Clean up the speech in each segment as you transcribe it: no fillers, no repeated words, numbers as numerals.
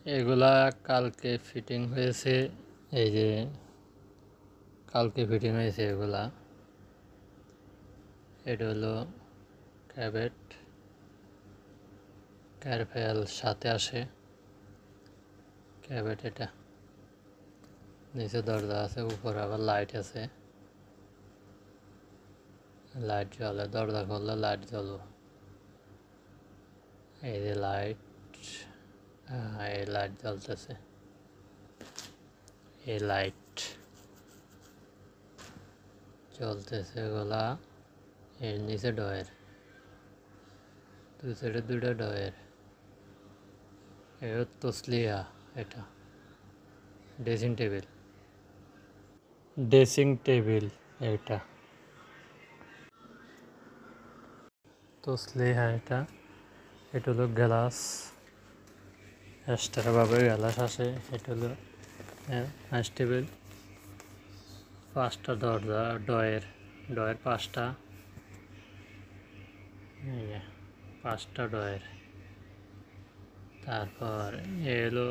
এগুলা কালকে ফিটিং হয়েছে। এই যে কালকে ফিটিং হয়েছে এগুলা। এটা হলো ক্যাবেট, ক্যারফেল সাথে আসে ক্যাবেট। এটা নিচে দরজা আছে, উপরে আবার লাইট আছে, লাইট জ্বলে, দরজা খুললে লাইট জ্বলবে। এই যে লাইট, এই লাইট জ্বলতেছে, এই লাইট জ্বলতেছে এগুলা। এর নিচে ডয়ের, দুই সাইডে দুইটা ডয়ের। এটা তসলিয়া, এটা ড্রেসিং টেবিল, ড্রেসিং টেবিল এটা তসলিয়া। এটা এটা হলো গ্লাস, এক্সট্রাভাবে গ্লাস আসে। এটা হলো হাঁস টেবিল। পাঁচটা দরজা, ডয়ের ডয়ের পাঁচটা, পাঁচটা ডয়ের। তারপর এ হলো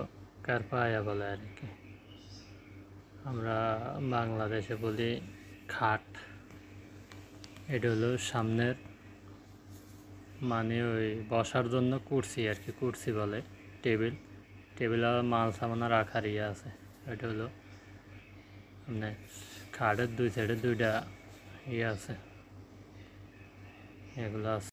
কারপায়া বলে আর কি, আমরা বাংলাদেশে বলি খাট। এটা হলো সামনের, মানে ওই বসার জন্য কুর্সি আর কি, কুর্সি বলে। টেবিল, টেবিল আর মাল সামানা রাখার ইয়ে আছে। এটা হলো মানে খাটের দুই সাইডে দুইটা ইয়ে আছে, এগুলো আছে।